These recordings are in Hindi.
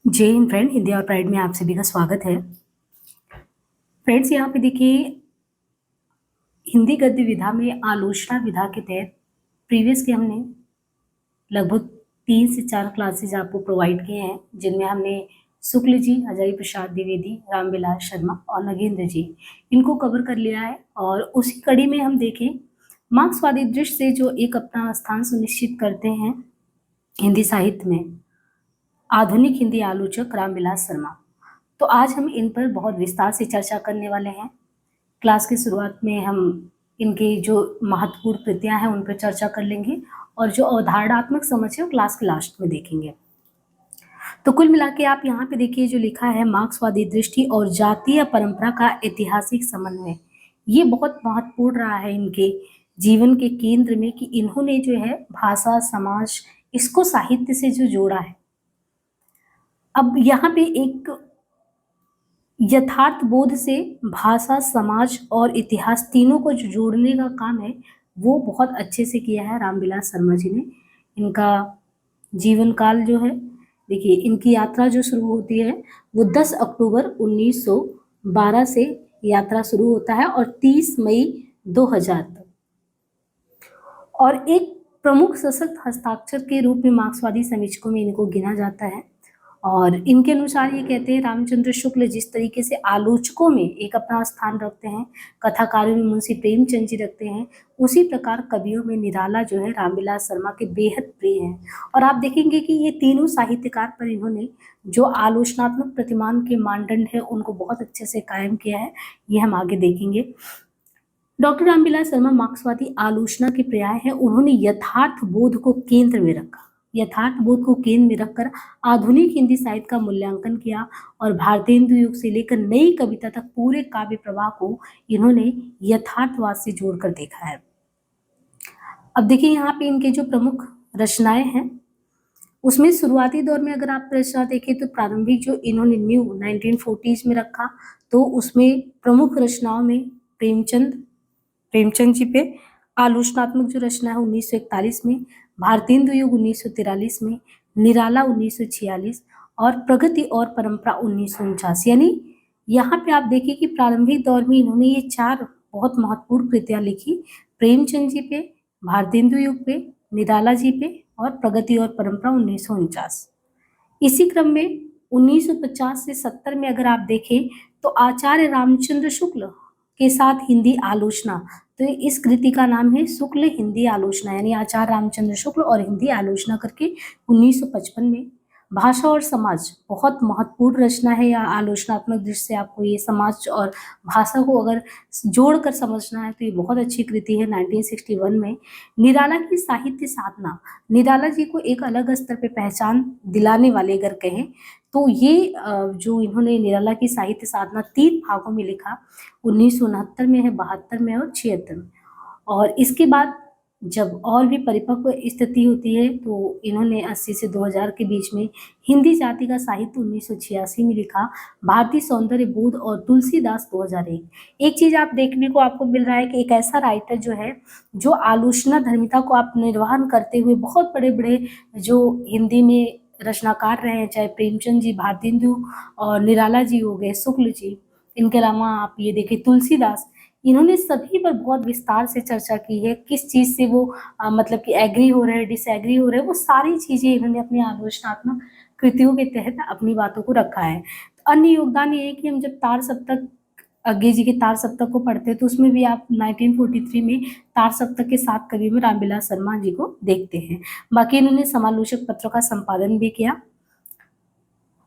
जय हिंद फ्रेंड, हिंदी और प्राइड में आप सभी का स्वागत है। फ्रेंड्स, यहाँ पे देखिए, हिंदी गद्य विधा में आलोचना विधा के तहत प्रीवियस के हमने लगभग 3 से 4 क्लासेज आपको प्रोवाइड किए हैं, जिनमें हमने शुक्ल जी, हजारी प्रसाद द्विवेदी, रामविलास शर्मा और नगेंद्र जी, इनको कवर कर लिया है। और उसी कड़ी में हम देखें, मार्क्सवादी दृष्टि से जो एक अपना स्थान सुनिश्चित करते हैं हिंदी साहित्य में, आधुनिक हिंदी आलोचक रामविलास शर्मा। तो आज हम इन पर बहुत विस्तार से चर्चा करने वाले हैं। क्लास की शुरुआत में हम इनकी जो महत्वपूर्ण कृतियां हैं उन पर चर्चा कर लेंगे, और जो अवधारणात्मक समझ है वो क्लास के लास्ट में देखेंगे। तो कुल मिला के आप यहाँ पे देखिए, जो लिखा है, मार्क्सवादी दृष्टि और जातीय परंपरा का ऐतिहासिक समन्वय, ये बहुत महत्वपूर्ण रहा है इनके जीवन के केंद्र में, कि इन्होंने जो है भाषा, समाज, इसको साहित्य से जो जोड़ा है। अब यहाँ पे एक यथार्थ बोध से भाषा, समाज और इतिहास तीनों को जो जोड़ने का काम है, वो बहुत अच्छे से किया है रामविलास शर्मा जी ने। इनका जीवन काल जो है, देखिए, इनकी यात्रा जो शुरू होती है वो 10 अक्टूबर 1912 से यात्रा शुरू होता है और 30 मई 2000 तक। और एक प्रमुख सशक्त हस्ताक्षर के रूप में मार्क्सवादी समीक्षकों में इनको गिना जाता है। और इनके अनुसार ये कहते हैं, रामचंद्र शुक्ल जिस तरीके से आलोचकों में एक अपना स्थान रखते हैं, कथाकारों में मुंशी प्रेमचंद जी रखते हैं, उसी प्रकार कवियों में निराला जो है रामविलास शर्मा के बेहद प्रिय हैं। और आप देखेंगे कि ये तीनों साहित्यकार पर इन्होंने जो आलोचनात्मक प्रतिमान के मानदंड है उनको बहुत अच्छे से कायम किया है, ये हम आगे देखेंगे। डॉक्टर रामविलास शर्मा मार्क्सवादी आलोचना के पर्याय है। उन्होंने यथार्थ बोध को केंद्र में रखा, यथार्थ बोध को केंद्र में रखकर आधुनिक हिंदी साहित्य का मूल्यांकन किया, और भारतेंदु युग से लेकर नई कविता तक पूरे काव्य प्रवाह को इन्होंने यथार्थवाद से जोड़कर देखा है। अब देखिए, यहाँ पे इनके जो प्रमुख रचनाएं हैं, उसमें शुरुआती दौर में अगर आप रचना देखें तो प्रारंभिक जो इन्होंने न्यू 1940s में रखा, तो उसमें प्रमुख रचनाओं में प्रेमचंद जी पे आलोचनात्मक जो रचना है 1941 में, भारतेंदु युग 1943 में, निराला 1946 और प्रगति और परंपरा 1949। यानी यहाँ पे आप देखिए कि प्रारंभिक दौर में इन्होंने ये 4 बहुत महत्वपूर्ण कृतियां लिखी, प्रेमचंद जी पे, भारतेंदु युग पे, निराला जी पे और प्रगति और परंपरा 1949। इसी क्रम में 1950 से 70 में अगर आप देखें तो आचार्य रामचंद्र शुक्ल के साथ हिंदी आलोचना, तो इस कृति का नाम है शुक्ल हिंदी आलोचना, यानी आचार्य रामचंद्र शुक्ल और हिंदी आलोचना करके 1955 में। भाषा और समाज बहुत महत्वपूर्ण रचना है, या आलोचनात्मक दृष्टि से आपको ये समाज और भाषा को अगर जोड़कर समझना है तो ये बहुत अच्छी कृति है 1961 में। निराला की साहित्य साधना, निराला जी को एक अलग स्तर पे पहचान दिलाने वाले अगर कहें तो ये जो इन्होंने निराला की साहित्य साधना 3 भागों में लिखा, 1969 में है, 72 में और 76 में। और इसके बाद जब और भी परिपक्व स्थिति होती है तो इन्होंने 80 से 2000 के बीच में हिंदी जाति का साहित्य 1986 में लिखा, भारतीय सौंदर्य बोध और तुलसीदास 2001। एक चीज आप देखने को आपको मिल रहा है कि एक ऐसा राइटर जो है, जो आलोचना धर्मिता को आप निर्वहन करते हुए बहुत बड़े बड़े जो हिंदी में रचनाकार रहे हैं, चाहे प्रेमचंद जी, भारतेंदु और निराला जी हो गए, शुक्ल जी, इनके अलावा आप ये देखिए तुलसीदास, इन्होंने सभी पर बहुत विस्तार से चर्चा की है। किस चीज से वो मतलब कि एग्री हो रहे हैं, डिसएग्री हो रहे हैं, वो सारी चीजें इन्होंने अपनी आलोचनात्मक कृतियों के तहत अपनी बातों को रखा है। तो अन्य योगदान ये है कि हम जब तार सप्तक, अज्ञे जी के तार सप्तक को पढ़ते हैं तो उसमें भी आप 1943 में तार सप्तक के 7 कवियों में रामविलास शर्मा जी को देखते हैं। बाकी इन्होंने समालोचक पत्रों का संपादन भी किया।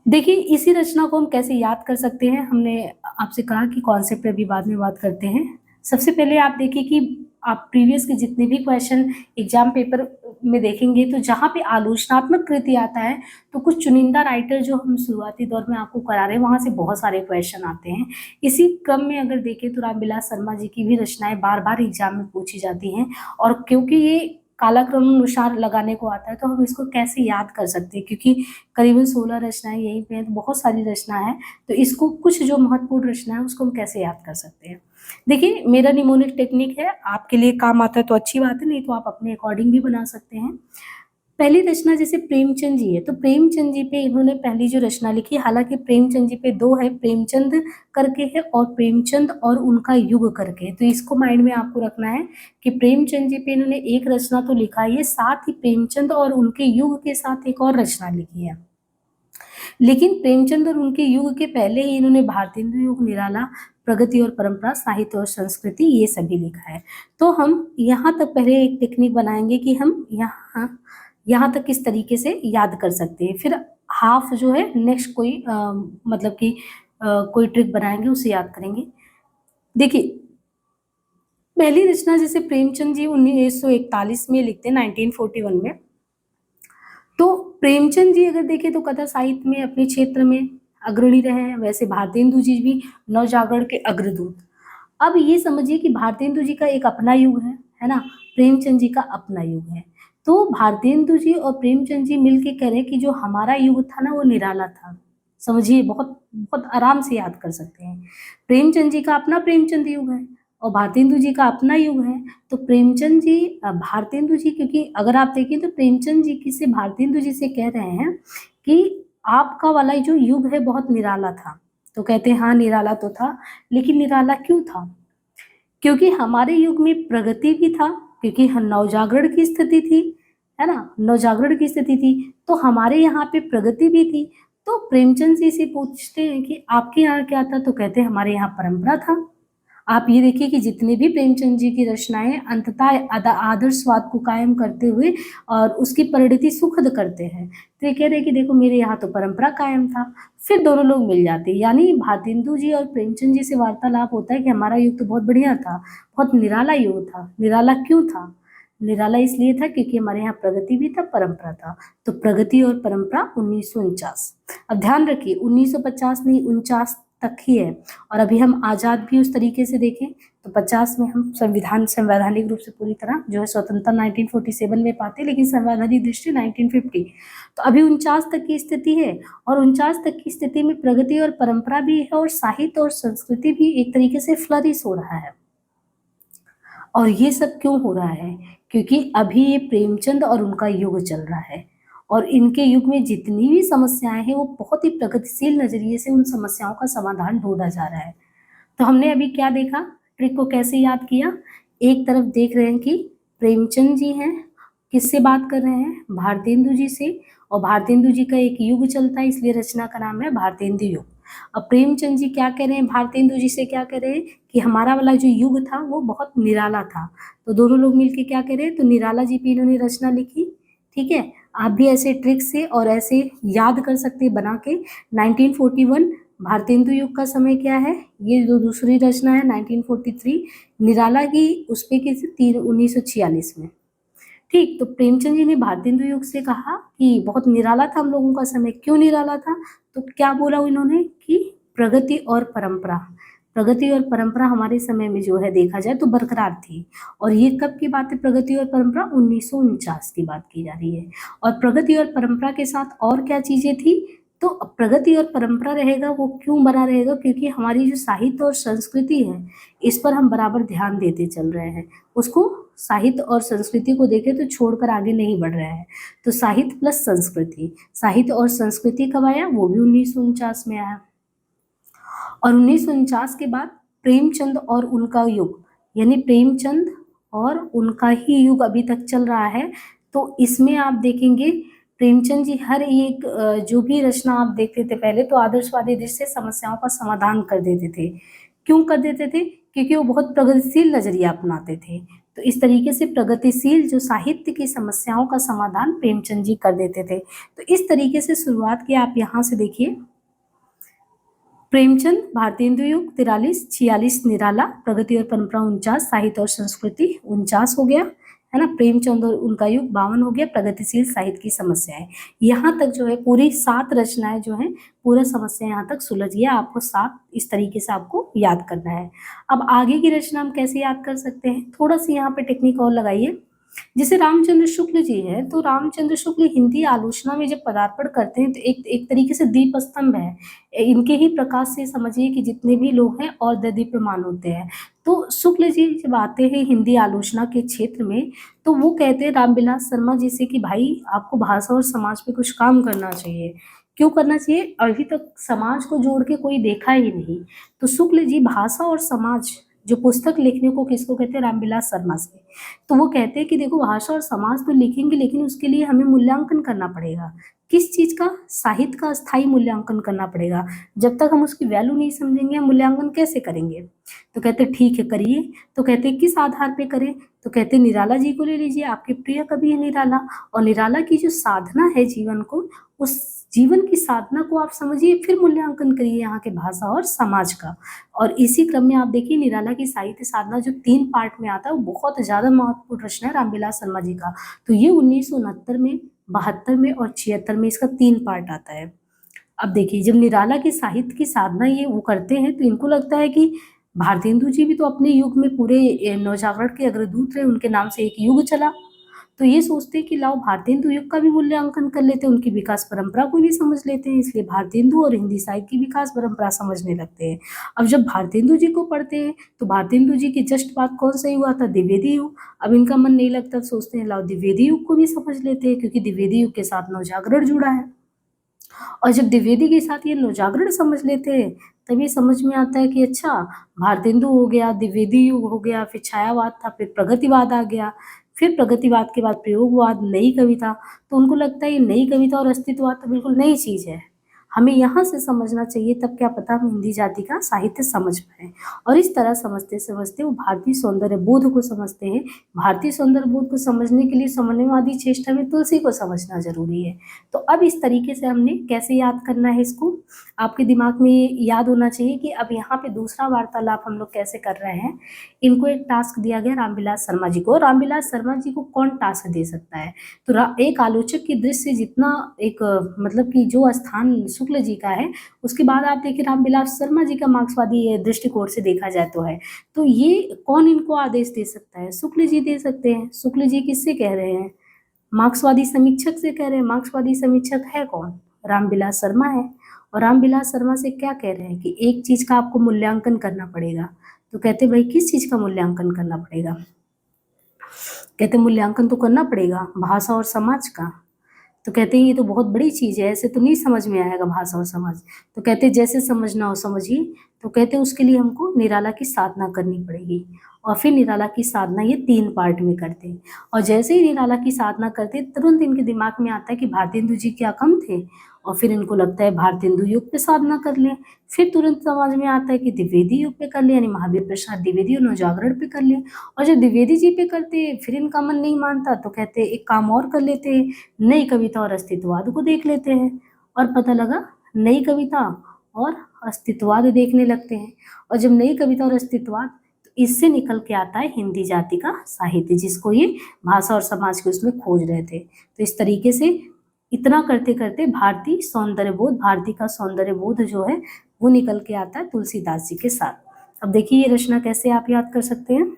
देखिए, इसी रचना को हम कैसे याद कर सकते हैं, हमने आपसे कहा कि कॉन्सेप्ट पे अभी बाद में बात करते हैं। सबसे पहले आप देखिए कि आप प्रीवियस के जितने भी क्वेश्चन एग्जाम पेपर में देखेंगे तो जहाँ पे आलोचनात्मक कृति आता है तो कुछ चुनिंदा राइटर जो हम शुरुआती दौर में आपको करा रहे हैं वहाँ से बहुत सारे क्वेश्चन आते हैं। इसी क्रम में अगर देखें तो रामविलास शर्मा जी की भी रचनाएं बार बार एग्जाम में पूछी जाती हैं, और क्योंकि ये कालाक्रम अनुसार लगाने को आता है तो हम इसको कैसे याद कर सकते हैं, क्योंकि करीबन 16 रचनाएं यहीं पे हैं, तो बहुत सारी रचना है, तो इसको कुछ जो महत्वपूर्ण रचना है उसको हम कैसे याद कर सकते हैं। देखिए, मेरा निमोनिक टेक्निक है, आपके लिए काम आता है तो अच्छी बात है, नहीं तो आप अपने अकॉर्डिंग भी बना सकते हैं। पहली रचना जैसे प्रेमचंद जी है, तो प्रेमचंद जी पे इन्होंने पहली जो रचना लिखी, हालांकि प्रेमचंद जी पे दो है, प्रेमचंद करके है और प्रेमचंद और उनका युग करके, तो इसको माइंड में आपको रखना है कि प्रेमचंद जी पे इन्होंने एक रचना तो लिखा है, साथ ही प्रेमचंद और उनके युग के साथ एक और रचना लिखी है। लेकिन प्रेमचंद और उनके युग के पहले ही इन्होंने भारतेंदु युग, निराला, प्रगति और परंपरा, साहित्य और संस्कृति, ये सभी लिखा है। तो हम यहाँ तक पहले एक टेक्निक बनाएंगे कि हम यहाँ तक किस तरीके से याद कर सकते हैं, फिर हाफ जो है नेक्स्ट कोई मतलब कि कोई ट्रिक बनाएंगे, उसे याद करेंगे। देखिए, पहली रचना जैसे प्रेमचंद जी 1941 में लिखते हैं, 1941 में। तो प्रेमचंद जी अगर देखें तो कथा साहित्य में अपने क्षेत्र में अग्रणी रहे हैं, वैसे भारतेंदु जी भी नवजागरण के अग्रदूत। अब ये समझिए कि भारतेंदु जी का एक अपना युग है ना, प्रेमचंद जी का अपना युग है। तो भारतेंदु जी और प्रेमचंद जी मिलके कह रहे हैं कि जो हमारा युग था ना वो निराला था। समझिए, बहुत बहुत आराम से याद कर सकते हैं। प्रेमचंद जी का अपना प्रेमचंद युग है और भारतेंदु जी का अपना युग है। तो प्रेमचंद जी भारतेंदु जी, क्योंकि अगर आप देखें तो प्रेमचंद जी किसी भारतेंदु जी से कह रहे हैं कि आपका वाला जो युग है बहुत निराला था। तो कहते हैं हाँ निराला तो था, लेकिन निराला क्यों था? क्योंकि हमारे युग में प्रगति भी था, क्योंकि नवजागरण की स्थिति थी, है ना, नवजागरण की स्थिति थी, तो हमारे यहाँ पे प्रगति भी थी। तो प्रेमचंद जी से पूछते हैं कि आपके यहाँ क्या था, तो कहते हैं हमारे यहाँ परंपरा था। आप ये देखिए कि जितने भी प्रेमचंद जी की रचनाएं अंततः आदर्शवाद को कायम करते हुए और उसकी परिणति सुखद करते हैं। तो ये कह रहे हैं कि देखो मेरे यहाँ तो परंपरा कायम था। फिर दोनों लोग मिल जाते हैं, यानी भारतेंदु जी और प्रेमचंद जी से वार्तालाप होता है कि हमारा युग तो बहुत बढ़िया था, बहुत निराला युग था। निराला क्यों था? निराला इसलिए था क्योंकि हमारे यहाँ प्रगति भी था, परंपरा था। तो प्रगति और परंपरा 1949। अब ध्यान रखिए 1950 नहीं 49 तक ही है। और अभी हम आज़ाद भी उस तरीके से देखें तो 50 में हम संवैधानिक रूप से पूरी तरह जो है स्वतंत्रता 1947 में पाते, लेकिन संवैधानिक दृष्टि 1950। तो अभी 49 तक की स्थिति है और 49 तक की स्थिति में प्रगति और परंपरा भी है और साहित्य और संस्कृति भी एक तरीके से फ्लरिश हो रहा है। और ये सब क्यों हो रहा है? क्योंकि अभी ये प्रेमचंद और उनका युग चल रहा है और इनके युग में जितनी भी समस्याएं हैं वो बहुत ही प्रगतिशील नजरिए से उन समस्याओं का समाधान ढूंढा जा रहा है। तो हमने अभी क्या देखा, ट्रिक को कैसे याद किया। एक तरफ देख रहे हैं कि प्रेमचंद जी हैं, किससे बात कर रहे हैं? भारतेंदु जी से। और भारतेंदु जी का एक युग चलता है, इसलिए रचना का नाम है भारतेंदु युग। अब प्रेमचंद जी क्या कह रहे हैं? भारतेंदु जी से क्या कह रहे हैं कि हमारा वाला जो युग था वो बहुत निराला था। तो दोनों लोग मिलके क्या कह रहे हैं? तो निराला जी पे इन्होंने रचना लिखी। ठीक है, आप भी ऐसे ट्रिक से और ऐसे याद कर सकते हैं बना के। 1941 भारतेंदु युग का समय क्या है? ये जो दूसरी रचना है 1943 निराला की, उस पे की 1946 में। ठीक, तो प्रेमचंद जी ने भारतेंदु युग से कहा कि बहुत निराला था हम लोगों का समय। क्यों निराला था? तो क्या बोला इन्होंने कि प्रगति और परंपरा, प्रगति और परंपरा हमारे समय में जो है देखा जाए तो बरकरार थी। और ये कब की बात है? प्रगति और परंपरा 1949 की बात की जा रही है। और प्रगति और परंपरा के साथ और क्या चीजें थी? तो प्रगति और परंपरा रहेगा, वो क्यों बना रहेगा? क्योंकि हमारी जो साहित्य और संस्कृति है इस पर हम बराबर ध्यान देते चल रहे हैं। उसको साहित्य और संस्कृति को देखें तो छोड़कर आगे नहीं बढ़ रहा है। तो साहित्य प्लस संस्कृति, साहित्य और संस्कृति कब आया? वो भी 1949 में आया। और 1949 के बाद प्रेमचंद और उनका युग, यानी प्रेमचंद और उनका ही युग अभी तक चल रहा है। तो इसमें आप देखेंगे प्रेमचंद जी हर एक जो भी रचना आप देखते थे पहले तो आदर्शवादी दृष्टि से समस्याओं का समाधान कर देते थे। क्यों कर देते थे? क्योंकि वो बहुत प्रगतिशील नजरिया अपनाते थे। तो इस तरीके से प्रगतिशील जो साहित्य की समस्याओं का समाधान प्रेमचंद जी कर देते थे। तो इस तरीके से शुरुआत की। आप यहाँ से देखिए, प्रेमचंद भारतेंदु युग 43-46 निराला, प्रगति और परंपरा 49, साहित्य और संस्कृति 49 हो गया, है ना। प्रेमचंद और उनका युग 52 हो गया, प्रगतिशील साहित्य की समस्याएं। यहाँ तक जो है पूरी 7 रचनाएं जो हैं, पूरा समस्या यहाँ तक सुलझ गया। आपको 7 इस तरीके से आपको याद करना है। अब आगे की रचना हम कैसे याद कर सकते हैं? थोड़ा सा यहाँ पे टेक्निक और लगाइए। जैसे रामचंद्र शुक्ल जी हैं, तो रामचंद्र शुक्ल हिंदी आलोचना में जब पदार्पण करते हैं तो एक एक तरीके से दीप स्तंभ है। इनके ही प्रकाश से समझिए कि जितने भी लोग हैं और दीप्यमान होते हैं। तो शुक्ल जी जब आते हैं हिंदी आलोचना के क्षेत्र में, तो वो कहते हैं रामविलास शर्मा जी से कि भाई आपको भाषा और समाज पे कुछ काम करना चाहिए। क्यों करना चाहिए? अभी तक समाज को जोड़ के कोई देखा ही नहीं। तो शुक्ल जी भाषा और समाज जो पुस्तक लिखने को किसको कहते हैं? रामविलास शर्मा से। तो वो कहते हैं कि देखो भाषा और समाज तो लिखेंगे, लेकिन उसके लिए हमें मूल्यांकन करना पड़ेगा। किस चीज का? साहित्य का स्थायी मूल्यांकन करना पड़ेगा। जब तक हम उसकी वैल्यू नहीं समझेंगे, हम मूल्यांकन कैसे करेंगे? तो कहते ठीक है करिए। तो कहते किस आधार पे करें? तो कहते निराला जी को ले लीजिए, आपके प्रिय कवि है निराला। और निराला की जो साधना है जीवन को, उस जीवन की साधना को आप समझिए, फिर मूल्यांकन करिए यहाँ के भाषा और समाज का। और इसी क्रम में आप देखिए निराला की साहित्य साधना जो 3 पार्ट में आता है, वो बहुत ज़्यादा महत्वपूर्ण रचना है रामविलास शर्मा जी का। तो ये 1969 में, 72 में और 76 में इसका 3 पार्ट आता है। अब देखिए जब निराला की साहित्य की साधना ये वो करते हैं, तो इनको लगता है कि भारतेंदु जी भी तो अपने युग में पूरे नवजागरण के अग्रदूत रहे, उनके नाम से एक युग चला। तो ये सोचते हैं कि लाओ भारतेंदु युग का भी मूल्यांकन कर लेते हैं, उनकी विकास परंपरा को भी समझ लेते हैं। इसलिए भारतेंदु और हिंदी साहित्य की विकास परंपरा समझने लगते हैं। अब जब भारतेंदु जी को पढ़ते हैं, तो भारतेंदु जी की जस्ट बाद कौन सा युग आता? द्विवेदी युग। अब इनका मन नहीं लगता, तो सोचते हैं लाओ द्विवेदी युग को भी समझ लेते हैं, क्योंकि द्विवेदी युग के साथ नवजागरण जुड़ा है। और जब द्विवेदी के साथ ये नवजागरण समझ लेते हैं, तभी समझ में आता है कि अच्छा भारतेंदु हो गया, द्विवेदी युग हो गया, फिर छायावाद था, फिर प्रगतिवाद आ गया, फिर प्रगतिवाद के बाद प्रयोगवाद, नई कविता। तो उनको लगता है ये नई कविता और अस्तित्ववाद तो बिल्कुल नई चीज़ है, हमें यहाँ से समझना चाहिए, तब क्या पता हम हिंदी जाति का साहित्य समझ पाए। और इस तरह समझते समझते वो भारतीय सौंदर्य बोध को समझते हैं। भारतीय सौंदर्य बोध को समझने के लिए समन्वयवादी चेष्टा में तुलसी को समझना जरूरी है। तो अब इस तरीके से हमने कैसे याद करना है इसको, आपके दिमाग में ये याद होना चाहिए कि अब यहाँ पे दूसरा वार्तालाप हम लोग कैसे कर रहे हैं। इनको एक टास्क दिया गया रामविलास शर्मा जी को। रामविलास शर्मा जी को कौन टास्क दे सकता है? तो एक आलोचक की दृष्टि से जितना एक मतलब कि जो स्थान शुक्ल जी का है, उसके बाद आप देखिए रामविलास शर्मा जी का मार्क्सवादी दृष्टिकोण से देखा जाए तो है। तो ये कौन इनको आदेश दे सकता है? शुक्ल जी दे सकते हैं। शुक्ल जी किससे कह रहे हैं? मार्क्सवादी समीक्षक से कह रहे हैं। मार्क्सवादी समीक्षक है कौन? रामविलास शर्मा है। और रामविलास शर्मा से क्या कह रहे हैं कि एक चीज का आपको मूल्यांकन करना पड़ेगा। तो कहते भाई किस चीज का मूल्यांकन करना पड़ेगा? कहते मूल्यांकन तो करना पड़ेगा भाषा और समाज का। तो कहते हैं ये तो बहुत बड़ी चीज़ है, ऐसे तो नहीं समझ में आएगा भाषा और समाज। तो कहते जैसे समझना हो समझिए। तो कहते उसके लिए हमको निराला की साधना करनी पड़ेगी। और फिर निराला की साधना ये 3 पार्ट में करते हैं। और जैसे ही निराला की साधना करते तुरंत इनके दिमाग में आता है कि भारतेंदु जी क्या कम थे, और फिर इनको लगता है भारतेंदु युग पे साधना कर लें। फिर तुरंत समझ में आता है कि द्विवेदी युग पे कर लें, यानी महावीर प्रसाद द्विवेदी और नवजागरण पे कर लें। और जब द्विवेदी जी पे करते फिर इनका मन नहीं मानता, तो कहते एक काम और कर लेते हैं, नई कविता और अस्तित्ववाद को देख लेते हैं। और पता लगा नई कविता और अस्तित्ववाद देखने लगते हैं। और जब नई कविता और अस्तित्ववाद, तो इससे निकल के आता है हिंदी जाति का साहित्य, जिसको ये भाषा और समाज के उसमें खोज रहे थे। तो इस तरीके से इतना करते करते भारतीय सौंदर्य बोध, भारती का सौंदर्य बोध जो है वो निकल के आता है तुलसीदास जी के साथ। अब देखिए ये रचना कैसे आप याद कर सकते हैं।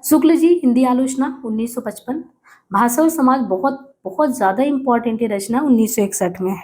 शुक्ल जी हिंदी आलोचना 1955। भाषा और समाज बहुत बहुत ज़्यादा इम्पोर्टेंट ये रचना 1961 में।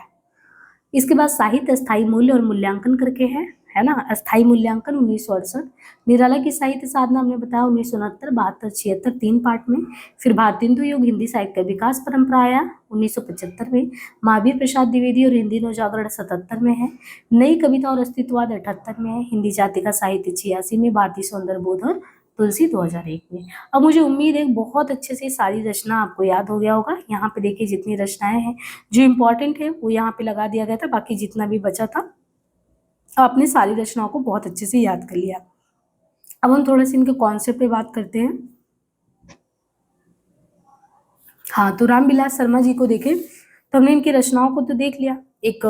इसके बाद साहित्य स्थायी मूल्य और मूल्यांकन करके है ना, अस्थायी मूल्यांकन 1968। निराला की साहित्य साधना हमने बताया 1969, 72, 76 3 पार्ट में। फिर भारतेंदु युग हिंदी साहित्य का विकास परंपरा आया 1975 में। महावीर प्रसाद द्विवेदी और हिंदी नवजागरण 77 में है। नई कविता और अस्तित्ववाद 78 में है। हिंदी जाति का साहित्य 86 में। भारतीय सौंदर्य बोध और तुलसी 2001 में। अब मुझे उम्मीद है बहुत अच्छे से सारी रचना आपको याद हो गया होगा। यहाँ पे देखिए जितनी रचनाएं हैं जो इम्पोर्टेंट है वो यहाँ पे लगा दिया गया था, बाकी जितना भी बचा था आपने सारी रचनाओं को बहुत अच्छे से याद कर लिया। अब हम थोड़ा सा इनके कॉन्सेप्ट पे बात करते हैं। हाँ, तो रामविलास शर्मा जी को देखें तो हमने इनकी रचनाओं को तो देख लिया। एक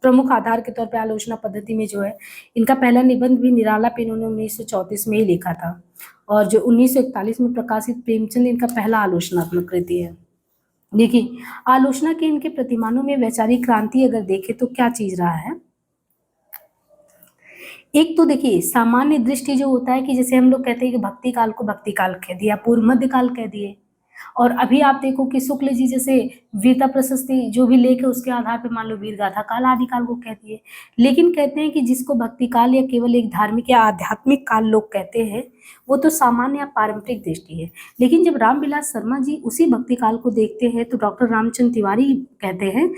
प्रमुख आधार के तौर पर आलोचना पद्धति में जो है इनका पहला निबंध भी निराला पे इन्होंने 1934 में ही लिखा था। और जो 1941 में प्रकाशित प्रेमचंद इनका पहला आलोचनात्मक कृति है। देखिए आलोचना के इनके प्रतिमानों में वैचारिक क्रांति अगर देखें तो क्या चीज रहा है। एक तो देखिए सामान्य दृष्टि जो होता है कि जैसे हम लोग कहते हैं कि भक्ति काल को भक्ति काल कह दिया, पूर्व मध्य काल कह दिए, और अभी आप देखो कि शुक्ल जी जैसे वीरता प्रशस्ति जो भी लेख है उसके आधार पर मान लो वीर गाथा काल आदि काल को कह दिए। लेकिन कहते हैं कि जिसको भक्ति काल या केवल एक धार्मिक या आध्यात्मिक काल लोग कहते हैं वो तो सामान्य या पारंपरिक दृष्टि है। लेकिन जब रामविलास शर्मा जी उसी भक्ति काल को देखते हैं तो डॉक्टर रामचंद्र तिवारी कहते हैं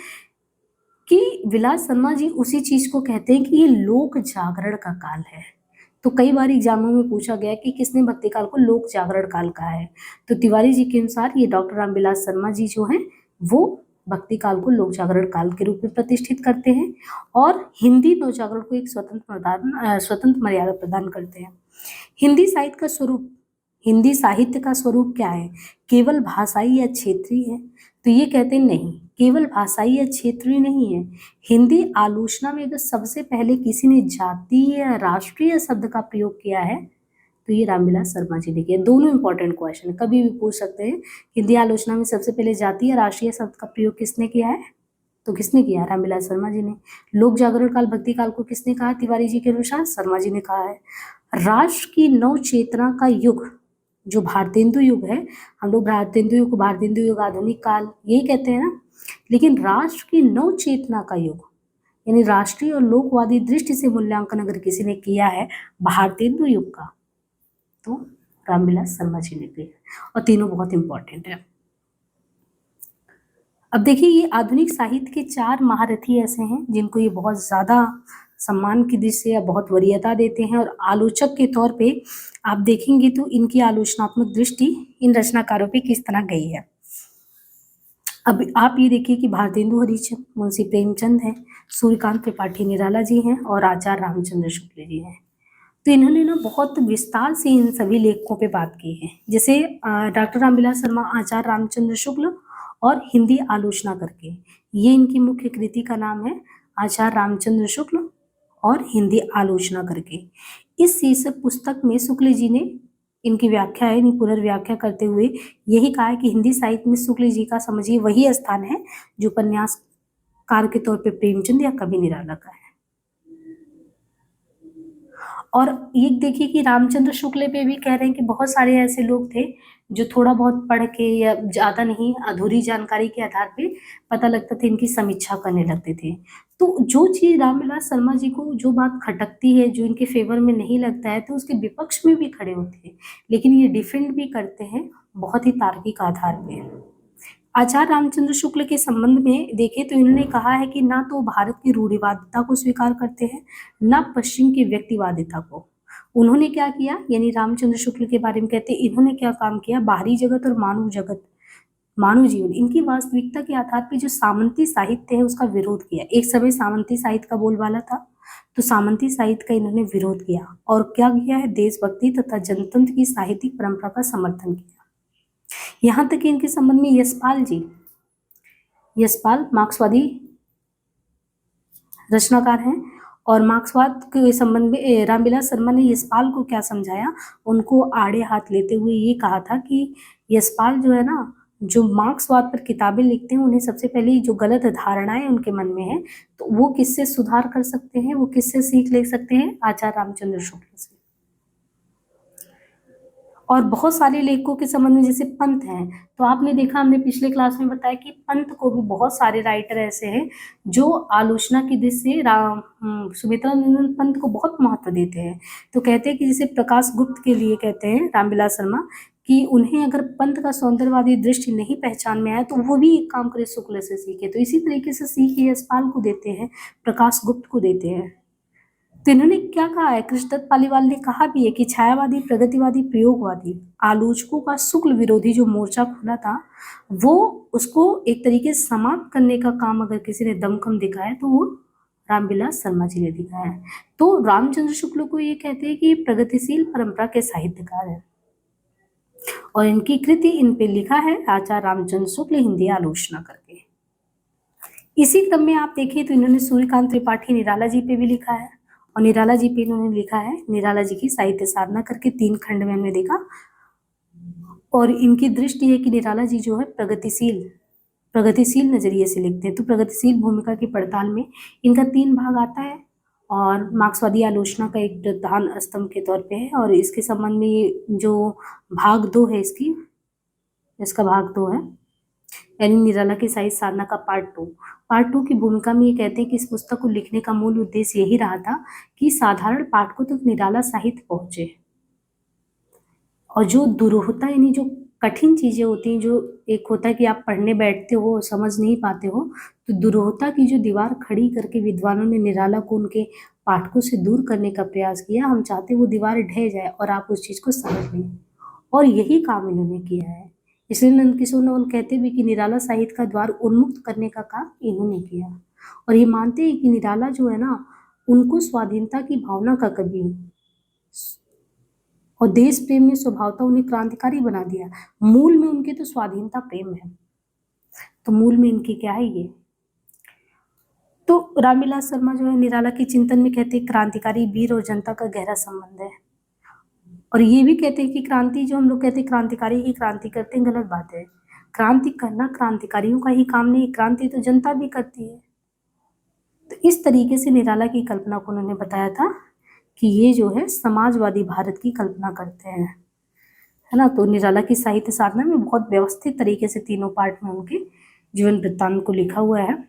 कि विलास शर्मा जी उसी चीज को कहते हैं कि ये लोक जागरण का काल है। तो कई बार एग्जामों में पूछा गया कि किसने भक्ति काल को लोक जागरण काल कहा है, तो तिवारी जी के अनुसार ये डॉक्टर रामविलास शर्मा जी जो हैं वो भक्ति काल को लोक जागरण काल के रूप में प्रतिष्ठित करते हैं और हिंदी नवजागरण को एक स्वतंत्र मर्यादा प्रदान करते हैं। हिंदी साहित्य का स्वरूप, हिंदी साहित्य का स्वरूप क्या है? केवल भाषाई या क्षेत्रीय है? तो ये कहते हैं नहीं, केवल भाषाई या क्षेत्रीय नहीं है। हिंदी आलोचना में अगर सबसे पहले किसी ने जातीय या राष्ट्रीय शब्द का प्रयोग किया है तो ये रामविलास शर्मा जी ने किया। दोनों इंपॉर्टेंट क्वेश्चन कभी भी पूछ सकते हैं। हिंदी आलोचना में सबसे पहले जातीय या राष्ट्रीय शब्द का प्रयोग किसने किया है? तो किसने किया? रामविलास शर्मा जी ने। लोक जागरण काल भक्ति काल को किसने कहा? तिवारी जी के अनुसार शर्मा जी ने कहा है। राष्ट्र की नव चेतना का युग जो भारतेंदु युग है, हम लोग भारतेंदु युग को भारतेंदु युग आधुनिक काल यही कहते हैं ना, लेकिन राष्ट्र की नव चेतना का युग यानी राष्ट्रीय और लोकवादी दृष्टि से मूल्यांकन अगर किसी ने किया है भारतेंदु युग का तो रामविलास शर्मा जी ने किया, और तीनों बहुत इंपॉर्टेंट है। अब देखिए ये आधुनिक साहित्य के 4 महारथी ऐसे हैं जिनको ये बहुत ज्यादा सम्मान की दृष्टि से या बहुत वरीयता देते हैं, और आलोचक के तौर पे आप देखेंगे तो इनकी आलोचनात्मक दृष्टि इन रचनाकारों पे किस तरह गई है। अब आप ये देखिए कि भारतेंदु हरिश्चंद्र, मुंशी प्रेमचंद है, सूर्यकांत त्रिपाठी निराला जी हैं और आचार्य रामचंद्र शुक्ल जी हैं। तो इन्होंने ना बहुत विस्तार से इन सभी लेखकों पे बात की है। जैसे डॉक्टर रामविलास शर्मा आचार्य रामचंद्र शुक्ल और हिंदी आलोचना करके, ये इनकी मुख्य कृति का नाम है, आचार्य रामचंद्र शुक्ल और हिंदी आलोचना करके। इस शीर्षक पुस्तक में शुक्ल जी ने इनकी व्याख्या है, इनकी पुनर्व्याख्या करते हुए यही कहा है कि हिंदी साहित्य में शुक्ल जी का समझिए वही स्थान है जो उपन्यासकार के तौर पे प्रेमचंद या कवि निराला का है। और ये देखिए कि रामचंद्र शुक्ल पे भी कह रहे हैं कि बहुत सारे ऐसे लोग थे जो थोड़ा बहुत पढ़ के या ज्यादा नहीं अधूरी जानकारी के आधार पे पता लगता था इनकी समीक्षा करने लगते थे। तो जो चीज रामविलास शर्मा जी को जो बात खटकती है, जो इनके फेवर में नहीं लगता है, तो उसके विपक्ष में भी खड़े होते हैं, लेकिन ये डिफेंड भी करते हैं बहुत ही तार्किक आधार पे। आचार्य रामचंद्र शुक्ल के संबंध में देखें तो इन्होंने कहा है कि ना तो भारत की रूढ़िवादिता को स्वीकार करते हैं, ना पश्चिम की व्यक्तिवादिता को। उन्होंने क्या किया, यानी रामचंद्र शुक्ल के बारे में कहते हैं इन्होंने क्या काम किया, बाहरी जगत और मानव जगत, मानव जीवन, इनकी वास्तविकता के आधार पर जो सामंती साहित्य है उसका विरोध किया। एक समय सामंती साहित्य का बोलबाला था, तो सामंती साहित्य का इन्होंने विरोध किया और क्या किया है, देशभक्ति तथा जनतंत्र की साहित्यिक परंपरा का समर्थन किया। यहाँ तक कि इनके संबंध में यशपाल जी, यशपाल मार्क्सवादी रचनाकार हैं, और मार्क्सवाद के संबंध में रामविलास शर्मा ने यशपाल को क्या समझाया, उनको आड़े हाथ लेते हुए ये कहा था कि यशपाल जो है ना, जो मार्क्सवाद पर किताबें लिखते हैं उन्हें सबसे पहले जो गलत धारणाएं उनके मन में है तो वो किससे सुधार कर सकते हैं, वो किससे सीख ले सकते हैं, आचार्य रामचंद्र शुक्ल से। और बहुत सारे लेखकों के संबंध में जैसे पंत हैं, तो आपने देखा हमने पिछले क्लास में बताया कि पंत को भी बहुत सारे राइटर ऐसे हैं जो आलोचना की दृष्टि से सुमित्रा नंदन पंत को बहुत महत्व देते हैं। तो कहते हैं कि जैसे प्रकाश गुप्त के लिए कहते हैं रामविलास शर्मा कि उन्हें अगर पंत का सौंदर्यवादी दृष्टि नहीं पहचान में आया तो वो भी एक काम करे शुक्ल से सीखे। तो इसी तरीके से सीख यशपाल को देते हैं, प्रकाश गुप्त को देते हैं। तो इन्होंने क्या कहा है, कृष्णदत्त पालीवाल ने कहा भी है कि छायावादी, प्रगतिवादी, प्रयोगवादी आलोचकों का शुक्ल विरोधी जो मोर्चा खुला था वो उसको एक तरीके से समाप्त करने का काम अगर किसी ने दमखम दिखाया तो वो रामविलास शर्मा जी ने दिखाया है। तो रामचंद्र शुक्ल को ये कहते हैं कि प्रगतिशील परंपरा के साहित्यकार है और इनकी कृति इन पे लिखा है आचार्य रामचंद्र शुक्ल हिंदी आलोचना करके। इसी क्रम में आप देखें तो इन्होंने सूर्यकांत त्रिपाठी निराला जी पे भी लिखा है, और निराला जी पे इन्होंने लिखा है निराला जी की साहित्य साधना करके 3 खंड में हमने देखा। और इनकी दृष्टि है कि निराला जी जो है प्रगतिशील नजरिए से लिखते हैं। तो प्रगतिशील भूमिका की पड़ताल में इनका 3 भाग आता है, और मार्क्सवादी आलोचना का एक प्रधान स्तंभ के तौर पे है। और इसके संबंध में ये जो भाग 2 है इसका भाग 2 है, यानी निराला की साहित्य साधना का पार्ट 2 की भूमिका में ये कहते हैं कि इस पुस्तक को लिखने का मूल उद्देश्य यही रहा था कि साधारण पाठकों तक निराला साहित्य पहुंचे, और जो दुरूहता यानी जो कठिन चीजें होती हैं, जो एक होता है कि आप पढ़ने बैठते हो समझ नहीं पाते हो, तो दुरूहता की जो दीवार खड़ी करके विद्वानों ने निराला को उनके पाठकों से दूर करने का प्रयास किया। हम चाहते वो दीवार ढह जाए और आप उस चीज को समझ लें, और यही काम इन्होंने किया है। इसलिए नंदकिशोर नवल कहते भी कि निराला साहित्य का द्वार उन्मुक्त करने का काम इन्होंने किया, और ये मानते हैं कि निराला जो है ना, उनको स्वाधीनता की भावना का कवि और देश प्रेम ने स्वभावतः उन्हें क्रांतिकारी बना दिया। मूल में उनके तो स्वाधीनता प्रेम है, तो मूल में इनकी क्या है ये। तो रामविलास शर्मा जो है निराला के चिंतन में कहते हैं क्रांतिकारी वीर और जनता का गहरा संबंध है, और ये भी कहते हैं कि क्रांति जो हम लोग कहते हैं क्रांतिकारी ही क्रांति करते हैं, गलत बात है। क्रांति करना क्रांतिकारियों का ही काम नहीं, क्रांति तो जनता भी करती है। तो इस तरीके से निराला की कल्पना को उन्होंने बताया था कि ये जो है समाजवादी भारत की कल्पना करते हैं, है ना। तो निराला की साहित्य साधना में बहुत व्यवस्थित तरीके से तीनों पार्ट में उनके जीवन वृत्तांत को लिखा हुआ है।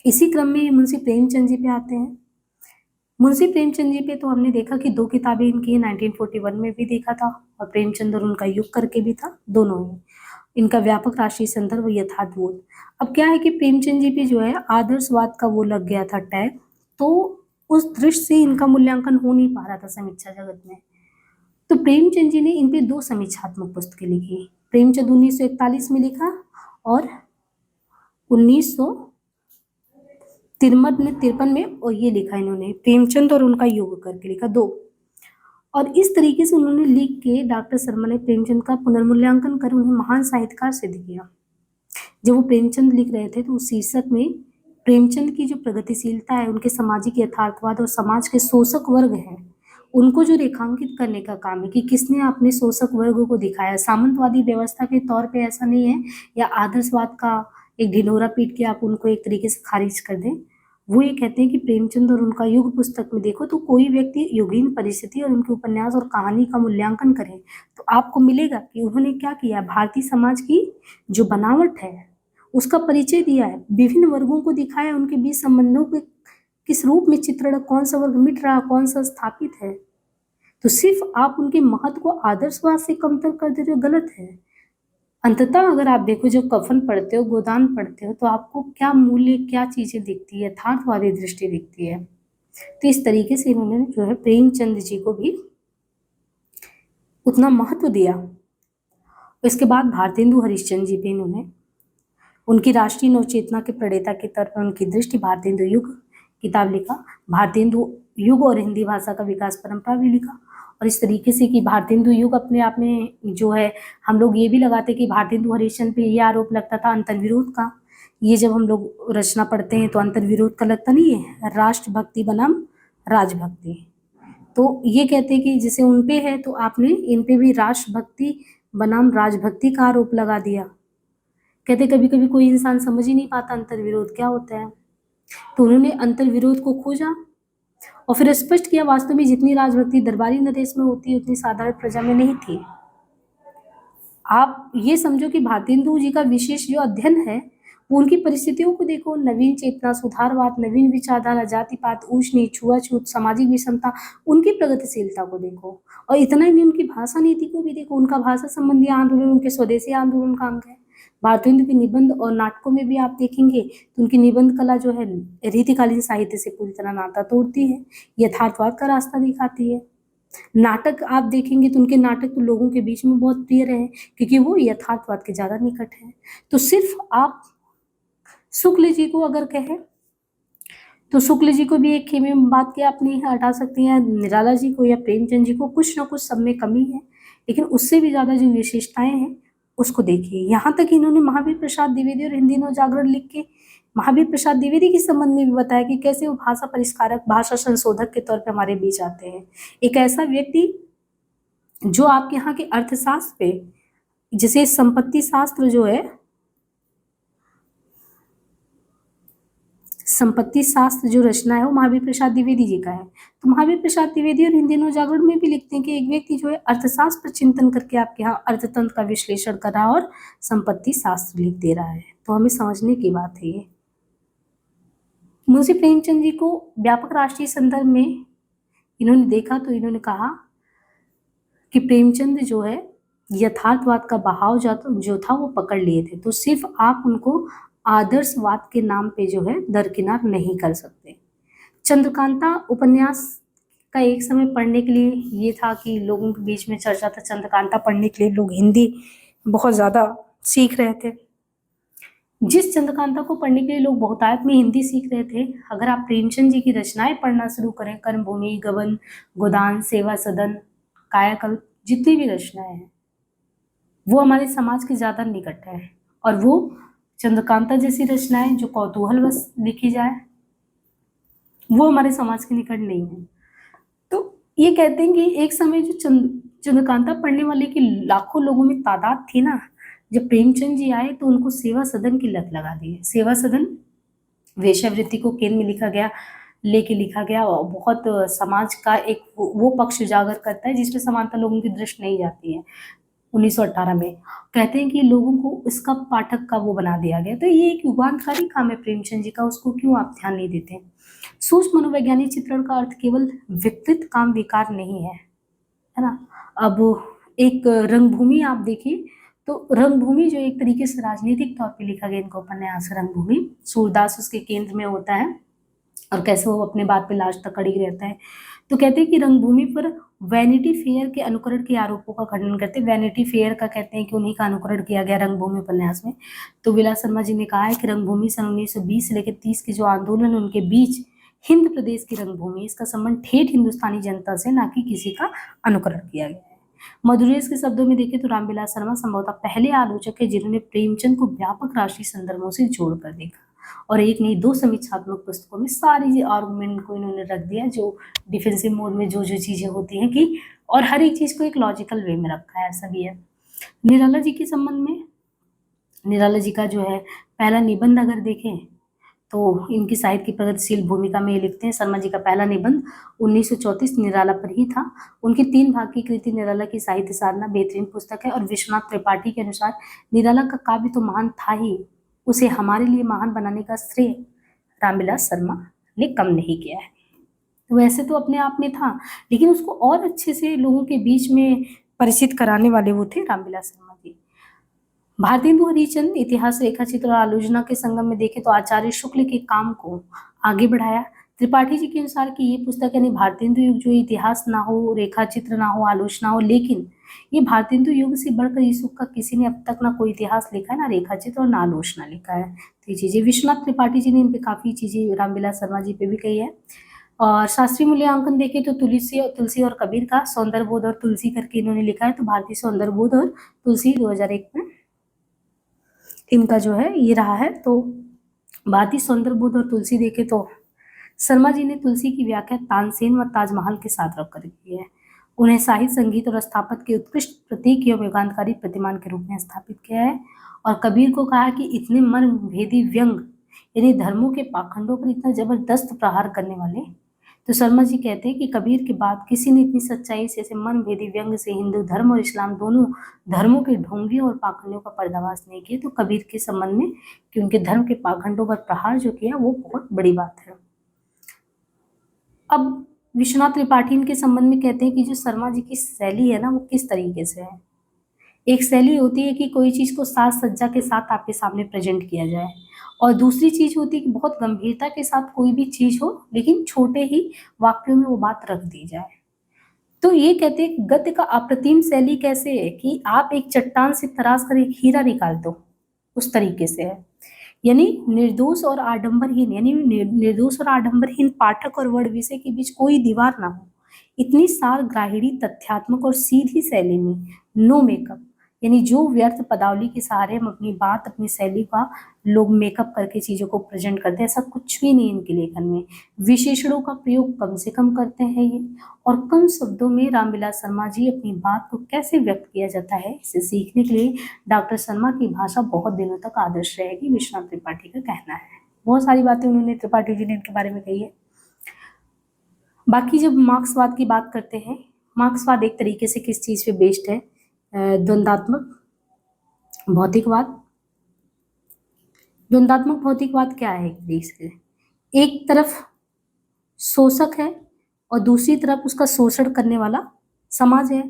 इसी क्रम में मुंशी प्रेमचंद जी पे आते हैं। मुंशी प्रेमचंद जी पे तो हमने देखा कि 2 किताबें इनकी 1941 में भी देखा था, और प्रेमचंद और उनका युग करके भी था, दोनों ही। इनका व्यापक राष्ट्रीय संदर्भ यथार्थबोध। अब क्या है कि प्रेमचंद जी पे जो है आदर्शवाद का वो लग गया था टैग, तो उस दृष्टि से इनका मूल्यांकन हो नहीं पा रहा था समीक्षा जगत में। तो प्रेमचंद जी ने इन पे 2 समीक्षात्मक पुस्तकें लिखी। प्रेमचंद 1941 में लिखा, और 1953 में, और ये लिखा इन्होंने प्रेमचंद और उनका युग करके लिखा 2। और इस तरीके से उन्होंने लिख के डॉक्टर शर्मा ने प्रेमचंद का पुनर्मूल्यांकन कर उन्हें महान साहित्यकार सिद्ध किया। जब वो प्रेमचंद लिख रहे थे तो उस शीर्षक में प्रेमचंद की जो प्रगतिशीलता है, उनके सामाजिक यथार्थवाद और समाज के शोषक वर्ग हैं, उनको जो रेखांकित करने का काम है कि किसने अपने शोषक वर्ग को दिखाया। सामंतवादी व्यवस्था के तौर पे ऐसा नहीं है, या आदर्शवाद का एक ढिंढोरा पीट के आप उनको एक तरीके से खारिज कर दें। वो ये कहते हैं कि प्रेमचंद और उनका युग पुस्तक में देखो तो कोई व्यक्ति युगीन परिस्थिति और उनके उपन्यास और कहानी का मूल्यांकन करे तो आपको मिलेगा कि उन्होंने क्या किया, भारतीय समाज की जो बनावट है उसका परिचय दिया है, विभिन्न वर्गों को दिखाया, उनके बीच संबंधों के किस रूप में चित्रण, कौन सा वर्ग मिट रहा, कौन सा स्थापित है। तो सिर्फ आप उनके महत्व को आदर्शवाद से कमतर कर दे रहे हो, गलत है। अंततः अगर आप देखो, जब कफन पढ़ते हो, गोदान पढ़ते हो, तो आपको क्या मूल्य, क्या चीजें दिखती है, यथार्थवादी दृष्टि दिखती है। तो इस तरीके से इन्होंने जो है प्रेमचंद जी को भी उतना महत्व दिया। इसके बाद भारतेंदु हरिश्चंद्र जी पे इन्होंने उनकी राष्ट्रीय नवचेतना के प्रणेता के तौर पर उनकी दृष्टि भारतेंदु युग किताब लिखा, भारतेंदु युग और हिंदी भाषा का विकास परंपरा भी लिखा। और इस तरीके से कि भारतेंदु युग अपने आप में जो है, हम लोग ये भी लगाते कि भारतेंदु हरिश्चंद्र पे ये आरोप लगता था अंतर्विरोध का। ये जब हम लोग रचना पढ़ते हैं तो अंतर्विरोध का लगता नहीं है, राष्ट्रभक्ति बनाम राजभक्ति। तो ये कहते हैं कि जैसे उन पे है तो आपने इन पे भी राष्ट्रभक्ति बनाम राजभक्ति का आरोप लगा दिया। कहते कभी कभी कोई इंसान समझ ही नहीं पाता अंतर्विरोध क्या होता है, तो उन्होंने अंतर्विरोध को खोजा और फिर स्पष्ट किया, वास्तव में जितनी राजभक्ति दरबारी नरेश में होती है उतनी साधारण प्रजा में नहीं थी। आप ये समझो कि भारतेंदु जी का विशेष जो अध्ययन है वो उनकी परिस्थितियों को देखो, नवीन चेतना, सुधारवाद, नवीन विचारधारा, जातिपात, ऊंच नीच, छुआछूत, सामाजिक विषमता, उनकी प्रगतिशीलता को देखो। और इतना ही नहीं, उनकी भाषा नीति को भी देखो, उनका भाषा संबंधी आंदोलन उनके स्वदेशी आंदोलन का अंग है। भारतेंदु के निबंध और नाटकों में भी आप देखेंगे तो उनकी निबंध कला जो है रीतिकालीन साहित्य से पूरी तरह नाता तोड़ती है, यथार्थवाद का रास्ता दिखाती है। नाटक आप देखेंगे तो उनके नाटक तो लोगों के बीच में बहुत प्रिय रहे क्योंकि वो यथार्थवाद के ज्यादा निकट है। तो सिर्फ आप शुक्ल जी को अगर कहें तो शुक्ल जी को भी एक खेमे में बात के आप नहीं हटा सकते हैं, निराला जी को या प्रेमचंद जी को कुछ ना कुछ सब में कमी है, लेकिन उससे भी ज्यादा जो विशेषताएं हैं उसको देखिए। यहाँ तक इन्होंने महावीर प्रसाद द्विवेदी और हिंदी नवजागरण लिख के महावीर प्रसाद द्विवेदी के संबंध में भी बताया कि कैसे वो भाषा परिष्कारक, भाषा संशोधक के तौर पर हमारे बीच आते हैं। एक ऐसा व्यक्ति जो आपके यहाँ के अर्थशास्त्र पे, जैसे संपत्ति शास्त्र जो है, संपत्ति शास्त्र जो रचना है वो महावीर प्रसाद द्विवेदी जी का है। तो महावीर प्रसाद द्विवेदी और हिंदी नवजागरण में भी लिखते हैं कि एक व्यक्ति जो है अर्थशास्त्र पर चिंतन करके आपके यहाँ अर्थतंत्र का विश्लेषण कर रहा है और संपत्ति शास्त्र लिख दे रहा है। तो हमें समझने की बात है ये। मुंशी प्रेमचंद जी को व्यापक राष्ट्रीय संदर्भ में इन्होंने देखा तो इन्होंने कहा कि प्रेमचंद जो है यथार्थवाद का बहाव जो था वो पकड़ लिए थे, तो सिर्फ आप उनको आदर्शवाद के नाम पे जो है दरकिनार नहीं कर सकते। चंद्रकांता उपन्यास का एक समय पढ़ने के लिए ये था कि लोगों के बीच में चर्चा था, चंद्रकांता पढ़ने के लिए लोग हिंदी बहुत ज़्यादा सीख रहे थे। जिस चंद्रकांता को पढ़ने के लिए लोग बहुतायत में हिंदी सीख रहे थे, अगर आप प्रेमचंद जी की रचनाएं पढ़ना शुरू करें, कर्मभूमि, गबन, गोदान, सेवा सदन, कायाकल्प, जितनी भी रचनाएं हैं वो हमारे समाज के ज़्यादा निकट है। और वो चंद्रकांता जैसी रचनाएं जो कौतूहलवश लिखी जाए वो हमारे समाज के निकट नहीं है। तो ये कहते हैं कि एक समय जो चंद्रकांता पढ़ने वाले की लाखों लोगों में तादाद थी ना, जब प्रेमचंद जी आए तो उनको सेवा सदन की लत लगा दी। सेवा सदन वेश्यावृत्ति को केंद्र में लिखा गया और बहुत समाज का एक वो पक्ष उजागर करता है जिसमें समानता लोगों की दृष्टि नहीं जाती है। 1918 में कहते हैं कि लोगों को इसका पाठक का वो बना दिया गया। तो ये एक युगांतकारी काम है प्रेमचंद जी का, उसको क्यों आप ध्यान नहीं देते। सूक्ष्म मनोवैज्ञानिक चित्रण का अर्थ केवल विकृत काम विकार नहीं है ना। अब एक रंगभूमि आप देखिए, तो रंगभूमि जो एक तरीके से राजनीतिक तौर पे लिखा गया इनका उपन्यास रंगभूमि, सूरदास उसके केंद्र में होता है और कैसे वो अपने बात पे लास्ट तक अड़ी रहता है। तो कहते हैं कि रंगभूमि पर वैनिटी फेयर के अनुकरण के आरोपों का खंडन करते हैं। वैनिटी फेयर का कहते हैं कि उन्हीं का अनुकरण किया गया रंगभूमि उपन्यास में। तो विलास शर्मा जी ने कहा है कि रंगभूमि सन 1920 से लेकर 30 के जो आंदोलन उनके बीच हिंद प्रदेश की रंगभूमि, इसका संबंध ठेठ हिंदुस्तानी जनता से ना कि किसी का अनुकरण किया गया है। मधुरेश के शब्दों में देखें तो रामविलास शर्मा संभवतः पहले आलोचक है जिन्होंने प्रेमचंद को व्यापक राष्ट्रीय संदर्भों से जोड़कर देखा और एक नहीं दो समीक्षात्मक पुस्तकों में सारी आर्गुमेंट को इन्होंने रख दिया, जो डिफेंसिव मोड में जो चीजें होती हैं कि, और हर एक चीज को एक लॉजिकल वे में रखा है, ऐसा भी है। निराला जी के संबंध में, निराला जी का जो है पहला निबंध अगर देखें तो इनकी साहित्य की प्रगतिशील भूमिका में ये लिखते हैं। शर्मा जी का पहला निबंध 1934 निराला पर ही था। उनकी 3 भाग की कृति निराला की साहित्य साधना बेहतरीन पुस्तक है और विश्वनाथ त्रिपाठी के अनुसार निराला का काव्य तो महान था ही, उसे हमारे लिए महान बनाने का श्रेय रामविलास शर्मा ने कम नहीं किया है। वैसे तो अपने आप में था, लेकिन उसको और अच्छे से लोगों के बीच में परिचित कराने वाले वो थे रामविलास शर्मा जी। भारतेंदु हरिश्चंद्र इतिहास रेखाचित्र और आलोचना के संगम में देखें तो आचार्य शुक्ल के काम को आगे बढ़ाया। त्रिपाठी जी के अनुसार कि ये पुस्तक यानी भारतेंदु युग जो इतिहास ना हो, रेखाचित्र ना हो, आलोचना हो, लेकिन ये भारतेंदु युग से बढ़कर इस युग का किसी ने अब तक ना कोई इतिहास लिखा है, ना रेखाचित्र और ना आलोचना लिखा है। तो ये चीजें विश्वनाथ त्रिपाठी जी ने इन पे काफी चीजें रामविलास शर्मा जी पे भी कही है। और शास्त्रीय मूल्यांकन देखें तो तुलसी और कबीर का सौंदर्यबोध और तुलसी करके इन्होंने लिखा है। तो भारतीय सौंदर्यबोध और तुलसी 2001 में इनका जो है ये रहा है। तो भारतीय सौंदर्यबोध और तुलसी देखे तो शर्मा जी ने तुलसी की व्याख्या तानसेन व ताजमहल के साथ रखकर की है। उन्हें साहित्य, संगीत और स्थापत्य के उत्कृष्ट प्रतीक एवं युगांतकारी प्रतिमान के रूप में स्थापित किया है। और कबीर को कहा कि इतने मन भेदी व्यंग यानी धर्मों के पाखंडों पर इतना जबरदस्त प्रहार करने वाले। तो शर्मा जी कहते हैं कि कबीर के बाद किसी ने इतनी सच्चाई से ऐसे मन भेदी व्यंग से हिंदू धर्म और इस्लाम दोनों धर्मों के ढोंगियों और पाखंडों का पर्दाफाश नहीं किया। तो कबीर के संबंध में कि उनके धर्म के पाखंडों पर प्रहार जो किया वो बहुत बड़ी बात है। अब विश्वनाथ त्रिपाठी इनके संबंध में कहते हैं कि जो शर्मा जी की शैली है ना वो किस तरीके से है। एक शैली होती है कि कोई चीज को साज सज्जा के साथ आपके सामने प्रेजेंट किया जाए, और दूसरी चीज होती है कि बहुत गंभीरता के साथ कोई भी चीज हो लेकिन छोटे ही वाक्यों में वो बात रख दी जाए। तो ये कहते हैं गद्य का अप्रतिम शैली कैसे है कि आप एक चट्टान से तराश कर एक हीरा निकाल दो, उस तरीके से है। यानी निर्दोष और आडंबरहीन, यानी निर्दोष और आडंबरहीन पाठक और वर्ण विषय के बीच कोई दीवार ना हो, इतनी सार ग्राहिणी तथ्यात्मक और सीधी शैली में, नो मेकअप, यानी जो व्यर्थ पदावली के सहारे हम अपनी बात, अपनी शैली का लोग मेकअप करके चीजों को प्रेजेंट करते हैं, ऐसा कुछ भी नहीं इनके लेखन में। विशेषणों का प्रयोग कम से कम करते हैं ये, और कम शब्दों में रामविलास शर्मा जी अपनी बात को कैसे व्यक्त किया जाता है इसे सीखने के लिए डॉक्टर शर्मा की भाषा बहुत दिनों तक आदर्श रहेगी, विश्वनाथ त्रिपाठी का कहना है। बहुत सारी बातें उन्होंने त्रिपाठी जी ने इनके बारे में कही है। बाकी जब मार्क्सवाद की बात करते हैं, मार्क्सवाद एक तरीके से किस चीज़ पे बेस्ड है, द्वंद्वात्मक भौतिकवाद। द्वंद्वात्मक भौतिकवाद क्या है? एक तरफ शोषक है और दूसरी तरफ उसका शोषण करने वाला समाज है।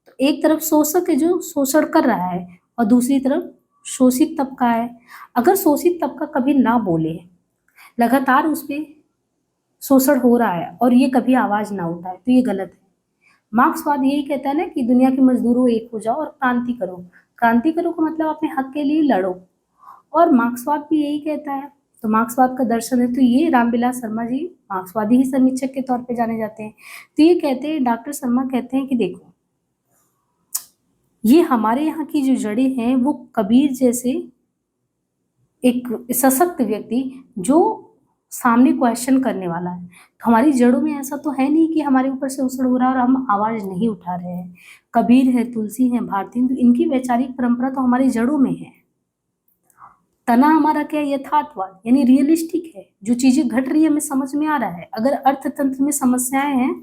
तो एक तरफ शोषक है जो शोषण कर रहा है और दूसरी तरफ शोषित तबका है। अगर शोषित तबका कभी ना बोले, लगातार उस पर शोषण हो रहा है और ये कभी आवाज ना उठाए, तो ये गलत है। मार्क्सवाद यही कहता है ना कि दुनिया के मजदूरों एक हो जाओ और क्रांति करो। क्रांति करो का मतलब अपने हक के लिए लड़ो, और मार्क्सवाद भी यही कहता है। तो मार्क्सवाद का दर्शन है, तो ये रामविलास शर्मा जी मार्क्सवादी ही समीक्षक के तौर पे जाने जाते हैं। तो ये कहते हैं, डॉक्टर शर्मा कहते हैं कि देखो, ये हमारे यहाँ की जो जड़ें हैं वो कबीर जैसे एक सशक्त व्यक्ति जो सामने क्वेश्चन करने वाला है। तो हमारी जड़ों में ऐसा तो है नहीं कि हमारे ऊपर से शोषण हो रहा है और हम आवाज नहीं उठा रहे हैं। कबीर है, तुलसी है, भारतीय, तो इनकी वैचारिक परंपरा तो हमारी जड़ों में है। तना हमारा क्या, यथार्थवाद यानी रियलिस्टिक है। जो चीजें घट रही है हमें समझ में आ रहा है। अगर अर्थतंत्र में समस्याएं हैं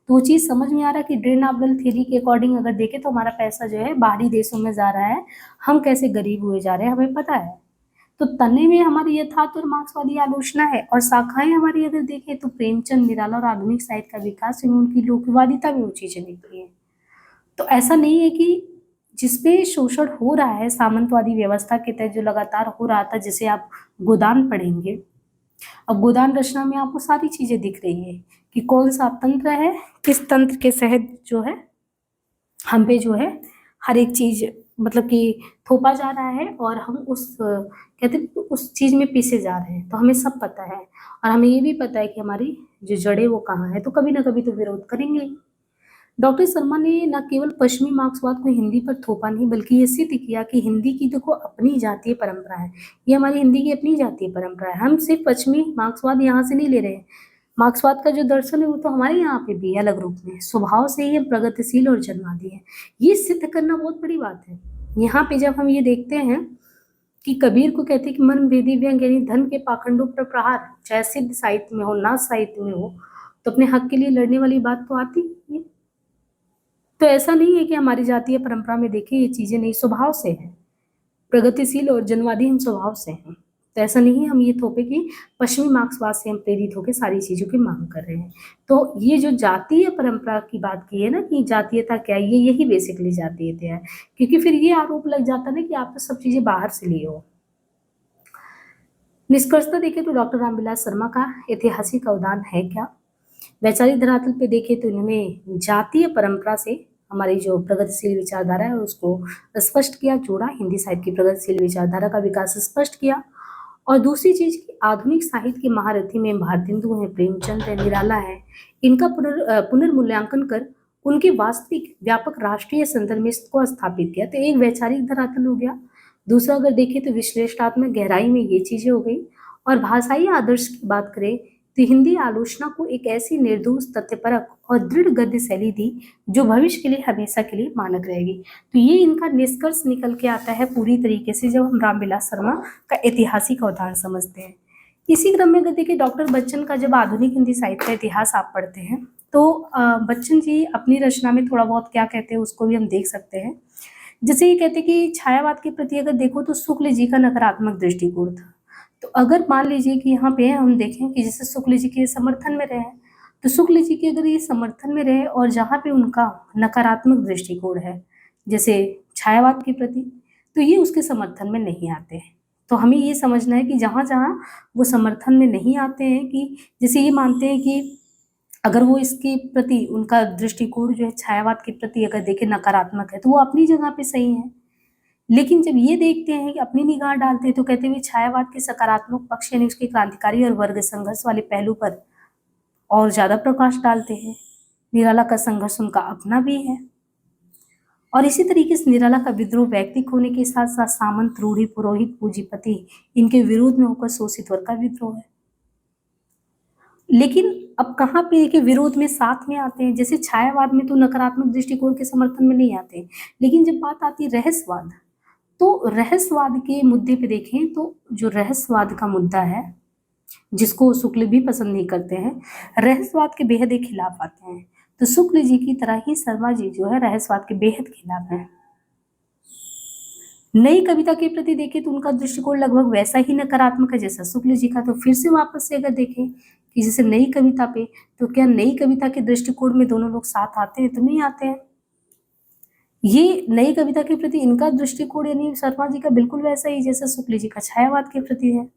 तो वो चीज समझ में आ रहा है कि ड्रेन ऑफ वेल्थ थ्योरी के अकॉर्डिंग अगर देखें तो हमारा पैसा जो है बाहरी देशों में जा रहा है, हम कैसे गरीब हुए जा रहे हैं हमें पता है। तो तने में हमारी यथार्थ और मार्क्सवादी आलोचना है, और शाखाएं हमारी अगर देखें तो प्रेमचंद, निराला और आधुनिक साहित्य का विकास एवं उनकी लोकवादिता में वो चीजें निकली है। तो ऐसा नहीं है कि जिसपे शोषण हो रहा है सामंतवादी व्यवस्था के तहत जो लगातार हो रहा था, जिसे आप गोदान पढ़ेंगे, अब गोदान रचना में आपको सारी चीजें दिख रही है कि कौन सा तंत्र है, किस तंत्र के तहत जो है हम पे जो है हर एक चीज मतलब कि थोपा जा रहा है, और हम उस कहते हैं कि उस चीज में पीसे जा रहे हैं। तो हमें सब पता है, और हमें ये भी पता है कि हमारी जो जड़ें वो कहाँ है, तो कभी ना कभी तो विरोध करेंगे ही। डॉक्टर शर्मा ने न केवल पश्चिमी मार्क्सवाद को हिंदी पर थोपा नहीं, बल्कि ये सिद्ध किया कि हिंदी की देखो अपनी जातीय परंपरा है। ये हमारी हिंदी की अपनी जातीय परंपरा है। हम सिर्फ पश्चिमी मार्क्सवाद यहाँ से नहीं ले रहे हैं। मार्क्सवाद का जो दर्शन है वो तो हमारे यहाँ पे भी है अलग रूप में। स्वभाव से ही हम प्रगतिशील और जनवादी हैं, ये सिद्ध करना बहुत बड़ी बात है। यहाँ पे जब हम ये देखते हैं कि कबीर को कहते हैं कि मन भेदी व्यंग यानी धन के पाखंडों पर प्रहार, चाहे सिद्ध साहित्य में हो ना साहित्य में हो, तो अपने हक के लिए लड़ने वाली बात तो आती ही है। तो ऐसा नहीं है कि हमारी जातीय परंपरा में देखें ये चीजें नहीं, स्वभाव से है। प्रगतिशील और जनवादी हम स्वभाव से हैं। तो ऐसा नहीं है हम ये थोपे कि पश्चिमी मार्क्सवाद से हम प्रेरित होकर सारी चीजों की मांग कर रहे हैं। तो ये जो जातीय परंपरा की बात की है ना कि जातीयता क्या है, ये यही बेसिकली जातीयता है। क्योंकि फिर ये आरोप लग जाता ना कि आप तो सब चीजें बाहर से लिए हो। निष्कर्षतः देखें तो डॉक्टर रामविलास शर्मा का ऐतिहासिक अवदान है क्या? वैचारिक धरातल पे देखें तो इन्होंने जातीय परंपरा से हमारी जो प्रगतिशील विचारधारा है उसको स्पष्ट किया, जोड़ा, हिंदी साहित्य की प्रगतिशील विचारधारा का विकास स्पष्ट किया। और दूसरी चीज की आधुनिक साहित्य के महारथी में भारतेंदु है, प्रेमचंद है, निराला है, इनका पुनर्मूल्यांकन कर उनके वास्तविक व्यापक राष्ट्रीय संदर्भ में इसको स्थापित किया। तो एक वैचारिक धरातल हो गया। दूसरा अगर देखें तो विश्लेषणात्मक गहराई में ये चीजें हो गई। और भाषाई आदर्श की बात करें तो हिंदी आलोचना को एक ऐसी निर्दोष, तथ्यपरक और दृढ़ गद्य शैली दी जो भविष्य के लिए हमेशा के लिए मानक रहेगी। तो ये इनका निष्कर्ष निकल के आता है पूरी तरीके से जब हम रामविलास शर्मा का ऐतिहासिक अवदान समझते हैं। इसी क्रम में अगर देखिए डॉक्टर बच्चन का जब आधुनिक हिंदी साहित्य का इतिहास आप पढ़ते हैं तो बच्चन जी अपनी रचना में थोड़ा बहुत क्या कहते हैं उसको भी हम देख सकते हैं। जैसे ये कहते हैं कि छायावाद के प्रति अगर देखो तो शुक्ल जी का नकारात्मक दृष्टिकोण था। तो अगर मान लीजिए कि यहाँ पे हम देखें कि जैसे शुक्ल जी के समर्थन में रहे, तो शुक्ल जी के अगर ये समर्थन में रहे और जहाँ पे उनका नकारात्मक दृष्टिकोण है जैसे छायावाद के प्रति, तो ये उसके समर्थन में नहीं आते हैं। तो हमें ये समझना है कि जहाँ जहाँ वो समर्थन में नहीं आते हैं, कि जैसे ये मानते हैं कि अगर वो इसके प्रति उनका दृष्टिकोण जो है छायावाद के प्रति अगर देखें नकारात्मक है तो वो अपनी जगह पे सही है। लेकिन जब ये देखते हैं कि अपनी निगाह डालते हैं तो कहते हैं छायावाद के सकारात्मक पक्ष यानी उसके क्रांतिकारी और वर्ग संघर्ष वाले पहलू पर और ज्यादा प्रकाश डालते हैं। निराला का संघर्ष उनका अपना भी है, और इसी तरीके से निराला का विद्रोह व्यक्तिक होने के साथ साथ सामंत, रूढ़ी, पुरोहित, पूंजीपति इनके विरोध में होकर शोषित वर्ग का विद्रोह है। लेकिन अब कहाँ पे कि विरोध में साथ में आते हैं, जैसे छायावाद में तो नकारात्मक दृष्टिकोण के समर्थन में नहीं आते, लेकिन जब बात आती है रहस्यवाद, तो रहस्यवाद के मुद्दे पे देखें तो जो रहस्यवाद का मुद्दा है जिसको शुक्ल भी पसंद नहीं करते हैं, रहस्यवाद के बेहद ही खिलाफ आते हैं। तो शुक्ल जी की तरह ही शर्मा जी जो है रहस्यवाद के बेहद खिलाफ हैं। नई कविता के प्रति देखें तो उनका दृष्टिकोण लगभग वैसा ही नकारात्मक है जैसा शुक्ल जी का। तो फिर से वापस से अगर देखें कि जैसे नई कविता पे, तो क्या नई कविता के दृष्टिकोण में दोनों लोग साथ आते हैं? तो नहीं आते हैं। ये नई कविता के प्रति इनका दृष्टिकोण यानी शर्मा जी का बिल्कुल वैसा ही जैसा शुक्ल जी का छायावाद के प्रति है।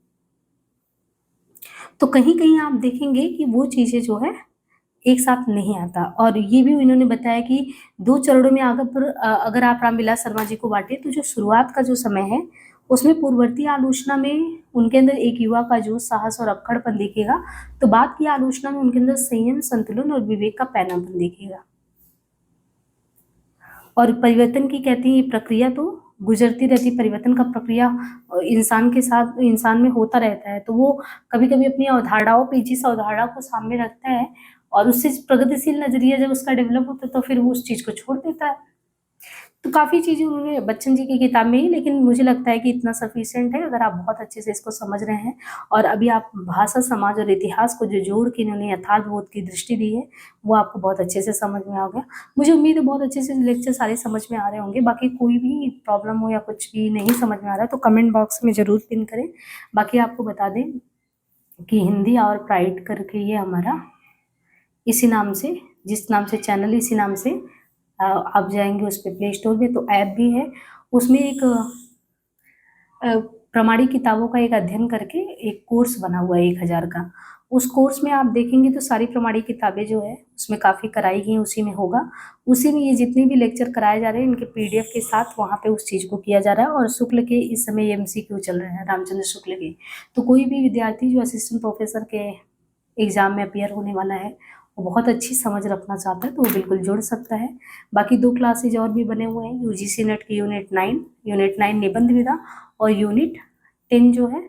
तो कहीं कहीं आप देखेंगे कि वो चीजें जो है एक साथ नहीं आता। और ये भी इन्होंने बताया कि 2 चरणों में अगर आप रामविलास शर्मा जी को बांटे तो जो शुरुआत का जो समय है उसमें पूर्ववर्ती आलोचना में उनके अंदर एक युवा का जोश, साहस और अक्खड़पन दिखेगा, तो बाद की आलोचना में उनके अंदर संयम, संतुलन और विवेक का पैनापन दिखेगा। और परिवर्तन की कहते हैं ये प्रक्रिया तो गुजरती रहती, परिवर्तन का प्रक्रिया इंसान के साथ इंसान में होता रहता है। तो वो कभी कभी अपनी अवधारणाओं पे जिस अवधारणा को सामने रखता है और उससे प्रगतिशील नजरिया जब उसका डेवलप होता है तो फिर वो उस चीज को छोड़ देता है। तो काफी चीजें उन्होंने बच्चन जी की किताब में ही, लेकिन मुझे लगता है कि इतना सफिशिएंट है अगर आप बहुत अच्छे से इसको समझ रहे हैं। और अभी आप भाषा, समाज और इतिहास को जो जोड़ के इन्होंने यथार्थ बोध की दृष्टि दी है वो आपको बहुत अच्छे से समझ में आ गया। मुझे उम्मीद है बहुत अच्छे से लेक्चर सारे समझ में आ रहे होंगे। बाकी कोई भी प्रॉब्लम हो या कुछ भी नहीं समझ में आ रहा है तो कमेंट बॉक्स में जरूर पिन करें। बाकी आपको बता दें कि हिंदी और प्राइड करके ये हमारा इसी नाम से, जिस नाम से चैनल, इसी नाम से आप जाएंगे उस पर प्ले स्टोर में तो ऐप भी है, उसमें एक प्रमाणिक किताबों का एक अध्ययन करके एक कोर्स बना हुआ है 1000 का। उस कोर्स में आप देखेंगे तो सारी प्रमाणिक किताबें जो है उसमें काफ़ी कराई गई, उसी में होगा। उसी में ये जितने भी लेक्चर कराए जा रहे हैं इनके पीडीएफ के साथ वहाँ पे उस चीज़ को किया जा रहा है। और शुक्ल के इस समय एमसीक्यू चल रहे हैं, रामचंद्र शुक्ल के। तो कोई भी विद्यार्थी जो असिस्टेंट प्रोफेसर के एग्जाम में अपियर होने वाला है वो बहुत अच्छी समझ रखना चाहता है तो वो बिल्कुल जुड़ सकता है। बाकी 2 क्लासेज और भी बने हुए हैं, यूजीसी नेट की यूनिट 9 निबंध विधा और यूनिट 10 जो है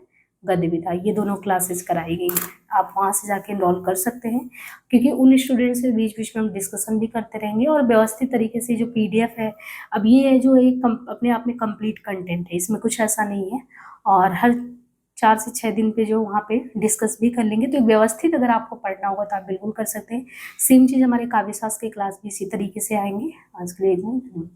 गद्य विधा, ये दोनों क्लासेस कराई गई हैं। आप वहाँ से जाके इनरोल कर सकते हैं, क्योंकि उन स्टूडेंट से बीच बीच में हम डिस्कशन भी करते रहेंगे और व्यवस्थित तरीके से जो पीडीएफ है, अब ये है जो एक अपने आप में कंप्लीट कंटेंट है, इसमें कुछ ऐसा नहीं है। और हर 4 से 6 दिन पे जो वहाँ पे डिस्कस भी कर लेंगे। तो एक व्यवस्थित अगर आपको पढ़ना होगा तो आप बिल्कुल कर सकते हैं। सेम चीज़ हमारे काव्य शास्त्र के क्लास भी इसी तरीके से आएंगे। आज के लिए इतना ही।